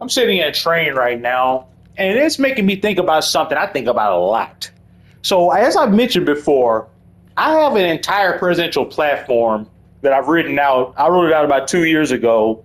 I'm sitting in a train right now, and it's making me think about something I think about a lot. So, as I've mentioned before, I have an entire presidential platform that I've written out. I wrote it out about 2 years ago,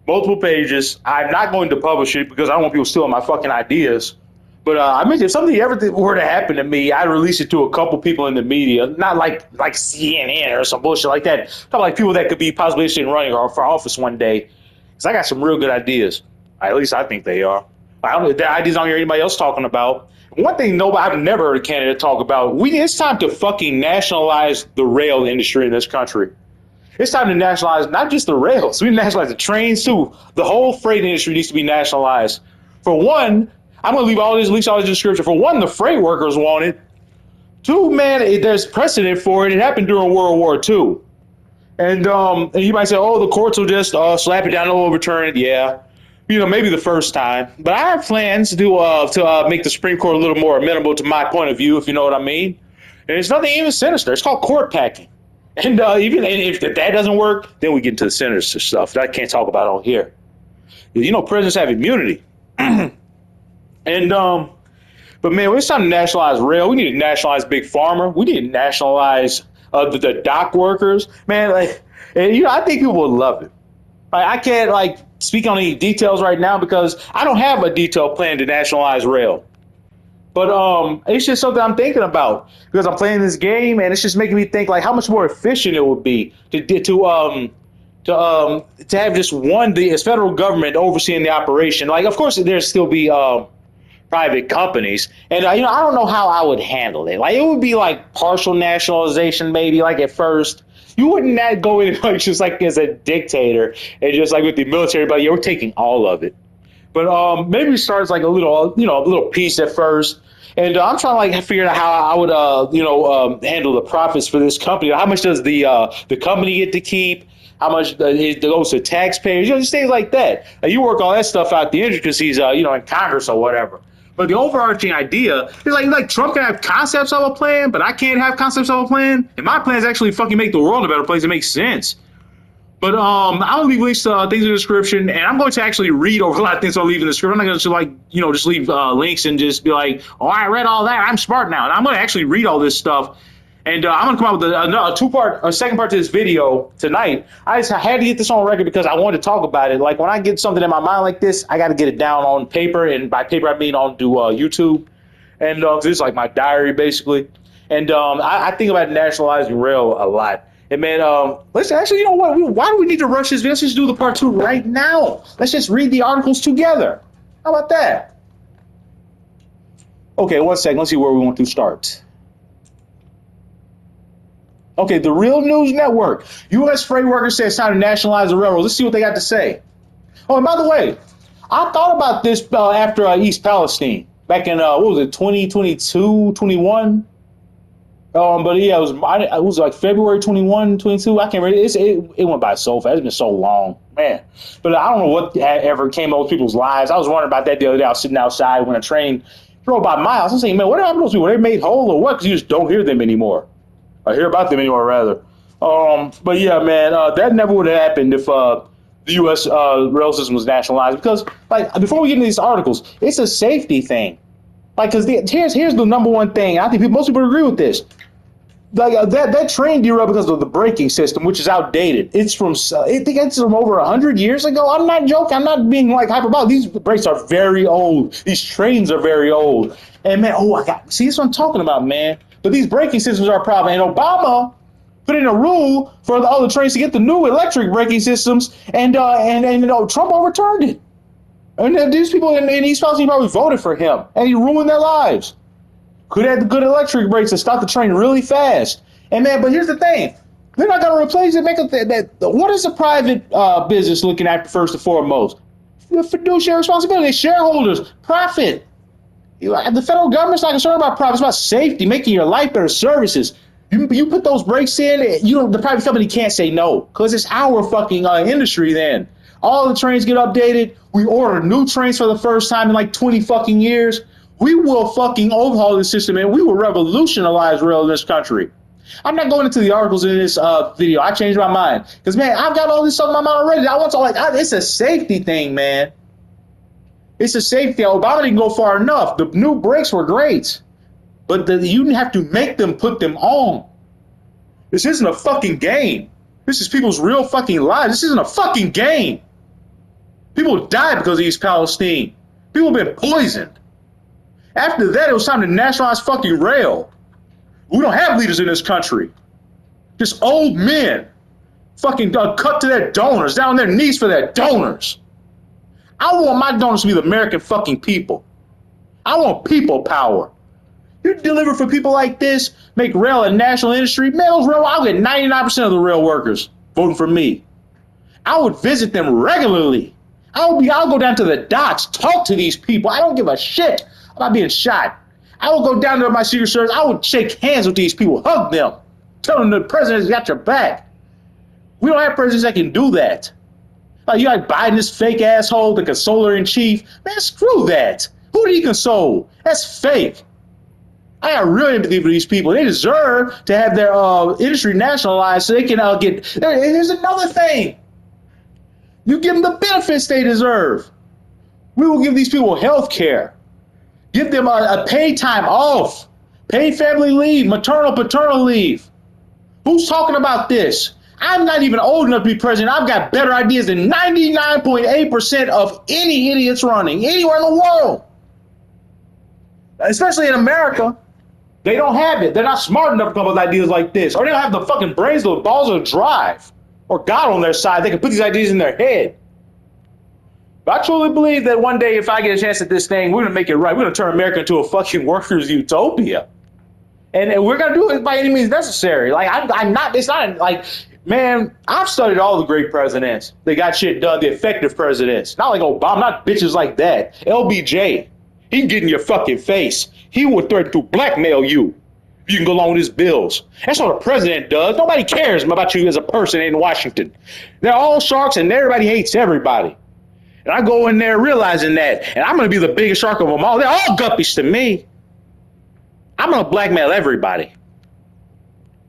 multiple pages. I'm not going to publish it because I don't want people stealing my fucking ideas. But I mentioned if something ever were to happen to me, I'd release it to a couple people in the media, not like CNN or some bullshit like that. Talk like people that could be possibly interested in running for office one day. Because I got some real good ideas. At least I think they are. I don't know the ideas I don't hear anybody else talking about. One thing nobody I've never heard a candidate talk about. It's time to fucking nationalize the rail industry in this country. It's time to nationalize not just the rails. We nationalize the trains too. The whole freight industry needs to be nationalized. For one, I'm gonna leave all this leaks, all this description. For one, the freight workers want it. Two, man, there's precedent for it. It happened during World War II. And you might say, oh, the courts will just slap it down and overturn it. Yeah, maybe the first time. But I have plans to make the Supreme Court a little more amenable to my point of view, if you know what I mean. And it's nothing even sinister. It's called court packing. And even if that doesn't work, then we get into the sinister stuff that I can't talk about on here. Presidents have immunity. And but man, it's time to nationalize rail. We need to nationalize big pharma. We need to nationalize the dock workers. Man, I think people would love it. I can't speak on any details right now because I don't have a detailed plan to nationalize rail. But it's just something I'm thinking about because I'm playing this game and it's just making me think how much more efficient it would be to have just the federal government overseeing the operation. Of course, there'd still be private companies, and I don't know how I would handle it. It would be partial nationalization, maybe at first. You wouldn't go in just as a dictator and just with the military, but we're taking all of it. But maybe it starts a little piece at first. And I'm trying to figure out how I would handle the profits for this company. How much does the company get to keep? How much it goes to taxpayers? Just things like that. You work all that stuff out the intricacies, in Congress or whatever. But the overarching idea is like Trump can have concepts of a plan, but I can't have concepts of a plan. And my plan is actually fucking make the world a better place. It makes sense. But I'll leave links to things in the description, and I'm going to actually read over a lot of things I'll leave in the description. I'm not going to just leave links and just be oh, I read all that. I'm smart now. And I'm going to actually read all this stuff. And I'm going to come out with a second part to this video tonight. I had to get this on record because I wanted to talk about it. When I get something in my mind like this, I got to get it down on paper. And by paper, I mean onto YouTube. And this is my diary, basically. And I think about nationalizing rail a lot. And man, let's actually, why do we need to rush this? Let's just do the part 2 right now. Let's just read the articles together. How about that? Okay, 1 second. Let's see where we want to start. Okay, the Real News Network. U.S. freight workers say it's time to nationalize the railroads. Let's see what they got to say. Oh, and by the way, I thought about this after East Palestine back in, 2022, 21? But yeah, it was February 21, 22. I can't remember. It went by so fast. It's been so long, man. But I don't know what ever came up with people's lives. I was wondering about that the other day. I was sitting outside when a train drove by miles. I was saying, man, what happened to those people? Were they made whole or what? Because you just don't hear them anymore. Or hear about them anymore, rather. But yeah, man, that never would have happened if the U.S. Rail system was nationalized. Because, before we get into these articles, it's a safety thing. Because here's the number one thing. I think most people agree with this. That train derailed because of the braking system, which is outdated. I think it's from over 100 years ago. I'm not joking. I'm not being hyperbolic. These brakes are very old. These trains are very old. And man, see, this is what I'm talking about, man. But these braking systems are a problem. And Obama put in a rule for all the trains to get the new electric braking systems, and Trump overturned it. And these people in East Palestine probably voted for him, and he ruined their lives. Could have the good electric brakes to stop the train really fast. And man, but here's the thing. They're not going to replace it. What is a private business looking at first and foremost? The fiduciary responsibility. Shareholders, profit. The federal government's not concerned about profit. It's about safety, making your life better, services. You put those brakes in, the private company can't say no because it's our fucking industry then. All the trains get updated. We order new trains for the first time in 20 fucking years. We will fucking overhaul the system and we will revolutionize rail in this country. I'm not going into the articles in this video. I changed my mind because man, I've got all this stuff in my mind already. I want to it's a safety thing, man. It's a safety. Obama didn't go far enough. The new brakes were great, but you have to make them put them on. This isn't a fucking game. This is people's real fucking lives. This isn't a fucking game. People died because of East Palestine. People have been poisoned. After that, it was time to nationalize fucking rail. We don't have leaders in this country. Just old men fucking cut to their donors, down on their knees for their donors. I want my donors to be the American fucking people. I want people power. You deliver for people like this, make rail a national industry, man, those rail, I'll get 99% of the rail workers voting for me. I would visit them regularly. I'll go down to the docks, talk to these people. I don't give a shit about being shot. I will go down to my Secret Service. I would shake hands with these people, hug them, tell them the president's got your back. We don't have presidents that can do that. Like, you like Biden, this fake asshole, the consoler in chief. Man, screw that. Who did he console? That's fake. I got real empathy for these people. They deserve to have their industry nationalized so they can get. Here's another thing. You give them the benefits they deserve. We will give these people health care. Give them a paid time off. Paid family leave, maternal, paternal leave. Who's talking about this? I'm not even old enough to be president. I've got better ideas than 99.8% of any idiots running anywhere in the world. Especially in America. They don't have it. They're not smart enough to come up with ideas like this. Or they don't have the fucking brains or the balls of drive. Or God on their side. They can put these ideas in their head. But I truly believe that one day if I get a chance at this thing, we're going to make it right. We're going to turn America into a fucking workers' utopia. And we're going to do it by any means necessary. Like, I'm not, it's not like, man, I've studied all the great presidents. They got shit done, the effective presidents. Not like Obama, not bitches like that. LBJ, he can get in your fucking face. He would threaten to blackmail you. You can go along with his bills. That's what a president does. Nobody cares about you as a person in Washington. They're all sharks and everybody hates everybody. And I go in there realizing that. And I'm going to be the biggest shark of them all. They're all guppies to me. I'm going to blackmail everybody.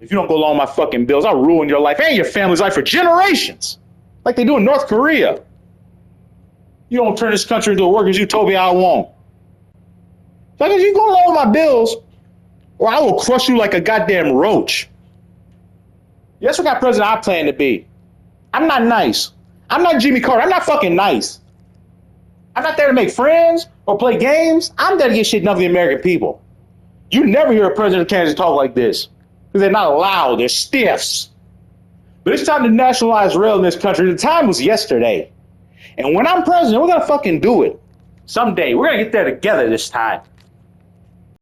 If you don't go along with my fucking bills, I'll ruin your life and your family's life for generations. Like they do in North Korea. You don't turn this country into a workers' utopia, I won't. Like if you go along with my bills, or I will crush you like a goddamn roach. That's what kind of president I plan to be. I'm not nice. I'm not Jimmy Carter. I'm not fucking nice. I'm not there to make friends or play games. I'm there to get shit done for the American people. You never hear a president candidate talk like this. Because they're not allowed. They're stiffs. But it's time to nationalize rail in this country. The time was yesterday. And when I'm president, we're going to fucking do it. Someday. We're going to get there together this time.